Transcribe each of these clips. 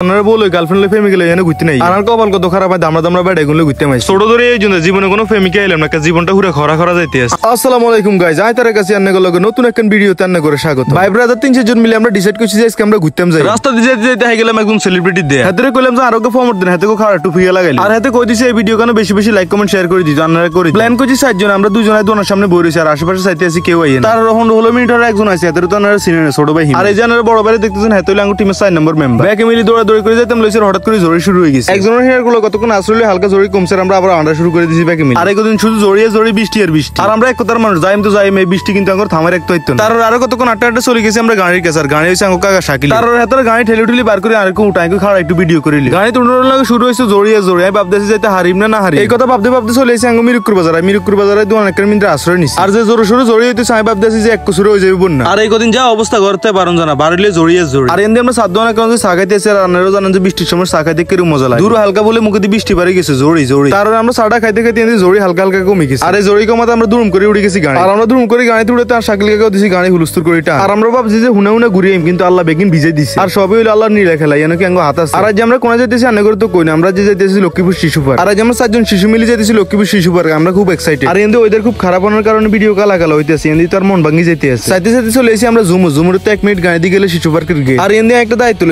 আপনারা বলো গার্লফ্রেন্ড প্রেমিক এনে ঘুরতে নাই আর কপাল কত খারাপ হয় দামরা দামরা বেড়ে গুলো ঘুরতে মাই ছোট ধরে এই জন্য জীবনে কোনো প্রেমিকা এলাম না জীবনটা পুরো খরা খরা যাইতে আছে। আসসালামু আলাইকুম গাইস, আই তার কাছে আন্না গেল নতুন একটা ভিডিও তান্না করে স্বাগত। ভাই ব্রাদার 3-4 জন মিলে আমরা ডিসাইড করছি যে আজকে আমরা ঘুরতেম যাই। রাস্তা দিয়ে যেতে যেতে গেলাম একদম সেলিব্রিটি দে হাতে কইলাম যে আরোগ্য ফর্ম দেন হাতে খাড়া টুপি লাগাইল আর হাতে কই দিছে এই ভিডিও কেন বেশি বেশি লাইক কমেন্ট শেয়ার করে দিই আপনারা করে প্ল্যান করছি 4 জন আমরা দুজনে দোনার সামনে বই রইছি আর আশেপাশে চাইতে আছি কেউ আইন তার রহন হলো মিনিটার একজন আছে হাতে তো আপনারা সিনিয়র ছোট ভাই আর এই জানার বড় ভাই দেখতেছেন হাতে লাঙ্গু টিমের 4 নম্বর মেম্বার ব্যাকে মিলি দৌড়া দৌড়ি করে যাইতাম লইছে হঠাৎ করে জোরে শুরু হয়ে গেছে। একজনের হেয়ার গুলো কতক্ষণ আসলে হালকা জোরে কমছে আমরা আবার আন্ডা শুরু করে দিয়েছি ব্যাকে মিলি আর একদিন শুধু জড়িয়ে জড়িয়ে বৃষ্টি আর বৃষ্টি আর আমরা এক কথার মানুষ যাইম তো যাইম এই বৃষ্টি কিন্তু আমার থামার একটা হইতো না। তার আরো কতক্ষণ আটটা আটটা চলে গেছি আমরা গাড়ির কাছে আর গাড়ি হইছে আমার কাকা শাকিল তার হাতের গাড়ি ঠেলে ঠেলে বার করে আর উঠাই খাড়া একটু ভিডিও করিলি গাড়ি তুলনার লাগে শুরু হয়েছে জড়িয়ে জড়িয়ে আমি ভাবতেছি যাইতে হারিম না হারি এই কথা ভাবতে ভাবতে চলে এসে আমি মিরুকুর বাজারে দু অনেক মিনিট আশ্রয় নিছি আর যে জোরে সোরে জড়িয়ে হইতেছে আমি ভাবতেছি যে এক কুসুরে হয়ে যাবে বন্যা আর এই কদিন যা অবস্থা করতে পারুন জানা বাড়িলে জড়িয়ে জড়িয়ে আর এমনি আমরা সাধ্য অনেক সাখাইতেছি আর আপনারাও জানেন যে বৃষ্টির সময় সাখাইতে কেরু মজা লাগে দূর হালকা বলে মুখে দিয়ে বৃষ্টি পারে গেছে জড়ি জড়ি কারণ আমরা সাড়া খাইতে খাইতে জড়ি হালকা হালকা কমে গেছে আর এই জড়ি কমাতে আমরা দুরুম করে উঠে গেছি গাড়ি আর আমরা দুরুম করে গাড়িতে উঠে তার শাকিল কাকাও দিছি গাড়ি হুলস্থুল করে এটা আর আমরা ভাবছি যে হুনা হুনা ঘুরিয়ে কিন্তু আল্লাহ বেগিন ভিজে দিছে আর সবই হলো আল্লাহর নীলা খেলা এনে কি আঙ্গ হাত আছে আর আজ আমরা কোনা যাইতেছি আন্না করে তো কই না আমরা যে যাইতেছি লক্ষ্মীপুর শিশু পার্ক আর আজ আমরা 4 জন শিশু মিলে যাইতেছি লক্ষ্মীপুর শিশু পার্ক আমরা খুব এক্সাইটেড আর এন্ড ওয়েদার খুব খারাপ হওয়ার কারণে ভিডিও কালা কালা হইতেছে এন্ড তার মন ভাঙি যাইতে আছে সাইতে সাইতে চলে এসে আমরা জুমুর তো 1 মিনিট গাড়ি দিয়ে গেলে শিশু পার্কের গেট আর এন্ড একটা দায়িত্ব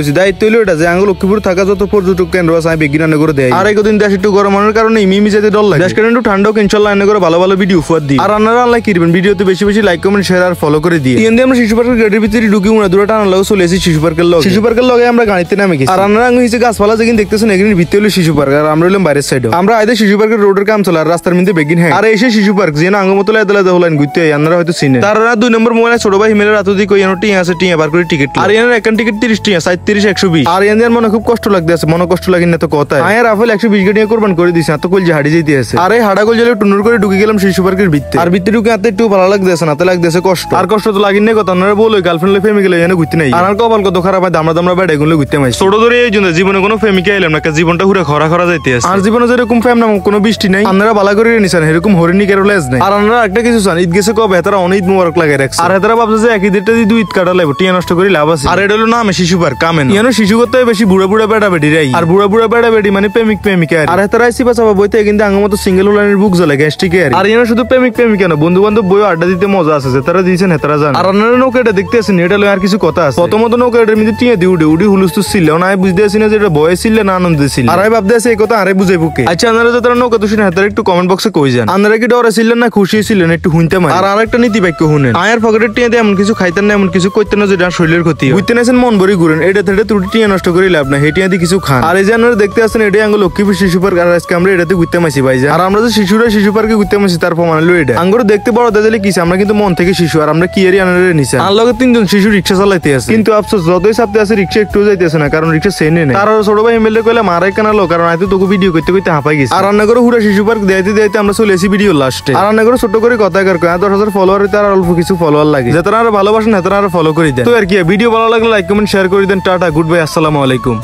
হলো এটা যে আঙ্গ লক্ষ্মীপুর থাকা যত পর্যটক কেন্দ্র আছে আমি বেগিন আন্না করে দেয় আর একদিন দেশ একটু গরমের কারণে মিমি যেতে ডর লাগে দেশ কারণে একটু ঠান্ডা হোক ইনশাআল্লাহ আন্না করে ভালো ভালো ভিডিও উপহার দিই আর আপনারা আল্লাহ কিরবেন ভিডিওতে বেশি বেশি লাইক কমেন্ট শেয়ার আর ফলো করে দিই এন্ড আমরা শিশু পার্কের গেটের ভিতরে ঢুকি উনা দূরে টানা লাগো চলে এসেছি শিশু পার্কের লগে আমরা গাড়িতে নামে গেছি আর আপনারা আঙ্গ হিসেবে গাছপালা যেদিন দেখতেছেন এখানে ভিতরে হলো শিশু পার্ক আর আমরা হলাম বাইরের সাইডে আমরা আইদে শিশু পার্কের রোডের কাম চলে আর রাস্তার মধ্যে বেগিন হ্যাঁ আর এসে শিশু পার্ক যে না আঙ্গমতলা এদলা হলেন ঘুরতে আপনারা হয়তো চিনেন তার 2 নম্বর মোবাইলে ছোট ভাই হিমেলের রাত দিয়ে কই এনটি আছে টিয়া বার করে টিকিট আর এর একটা টিকিট 30 টিয়া 37 120 আর এর মনে খুব কষ্ট লাগতেছে মনে কষ্ট লাগে না তো কথা আয় রাফেল 120 গাড়ি কোরবান করে দিছে এত কল যে হাড়ি যাইতে আছে আর এই হাড়া কল জলে টুনুর করে ঢুকে গেলাম শিশু পার্কের ভিতরে আর ভিতরে ঢুকে এত একটু ভালো লাগতেছে না তো লাগতেছে কষ্ট আর কষ্ট তো লাগিন না কথা আপনারা বলো গার্লফ্রেন্ড প্রেমিক এনে ঘুরতে নাই আর কপাল কত খারাপ হয় দামরা বেড়ে গুলো ঘুরতে মাই ছোট ধরে এই জন্য জীবনে কোনো প্রেমিকা এলাম না জীবনটা পুরো খরা খরা যাইতে আছে আর জীবনে যেরকম প্রেম না কোনো বৃষ্টি নাই আপনারা বালা করে নিছেন এরকম হরিণী কেরলেজ নাই আর আপনারা একটা কিছু চান ঈদ গেছে কবে হেতারা অনেক মুবারক লাগে রাখছে আর হেতারা ভাবছে যে একই দিনটা দিয়ে 2 ঈদ কাটা লাগবে টিয়া নষ্ট করে লাভ আছে আর এটা হলো নামে শিশু পার্ক কামেন ইয়ানো শিশু করতে বেশি বুড়া বুড়া বেড়া বেড়ি রাই আর বুড়া বুড়া বেড়া বেড়ি মানে প্রেমিক প্রেমিকা আর হেতারা সিপা চাপা বইতে কিন্তু আঙ্গমতো সিঙ্গেল লাইনের বুক জ্বলে গ্যাস্ট্রিকে আর ইয়ানো শুধু প্রেমিক প্রেমিকা না বন্ধু বান্ধব বই আড্ডা দিতে মজা আছে হেতারা দিয়েছেন হেতারা জান আর আপনারা নৌকাটা দেখতে আছেন এটা লয় আর কিছু কথা আছে প্রথমত নৌকাটার মধ্যে টিয়া দিয়ে উডি হুলুস্তু ছিল না আমি বুঝতে আছি না যে এটা বয়স ছিল না আনন্দ ছিল আর আমি ভাবতে আছি এই কথা আরে বুঝাই বুকে আচ্ছা আপনারা যারা নৌকা তো শুনে হেতারা একটু কমেন্ট বক্সে কই যান আপনারা কি ডরে ছিলেন না খুশি ছিলেন একটু হুনতে মার আর আরেকটা নীতি বাক্য শুনেন আয়ের পকেটের টিয়া দিয়ে এমন কিছু খাইতেন না এমন কিছু করতেন না যেটা শরীরের ক্ষতি বুঝতে নাছেন মন ভরি ঘুরেন এটা থেকে ত্রুটি টিয়া নষ্ট করে লাভ না হেটিয়া দিয়ে কিছু খান আর এই যে আপনারা দেখতে আছেন এটাই আঙ্গ লক্ষ্মীপুর শিশু পার্ক আর আজকে আমরা এটাতে ঘুরতে মাসি ভাই আর আমরা যে শিশুরা শিশু পার্কে ঘুরতে মাসি তার প্রমাণ হলো এটা আঙ্গুর দেখতে বড় দাদালে কি আমরা কিন্তু মন থেকে শিশু আর আমরা কি এরি আনারে নিছি আর লগে 3 জন শিশু রিকশা চালাইতে আছে কিন্তু আফসোস যতই সাথে আছে রিকশা একটু যাইতেছে না কারণ রিকশা সেনে নেই তার ছোট ভাই এমএলএ কইলা মারাই কানালো কারণ আইতো তোকে ভিডিও করতে করতে হাঁপাই গেছে আর রান্না করে পুরো শিশু পার্ক দেইতে আমরা চলে এসি ভিডিও লাস্টে আর রান্না করে ছোট করে কথা কয় 10,000 ফলোয়ার তার অল্প কিছু ফলোয়ার লাগে যারা ভালোবাসেন তারা ফলো করে দেন তো আর কি ভিডিও ভালো লাগলে লাইক কমেন্ট শেয়ার করে দেন টাটা গুড বাই আসসালামু আলাইকুম।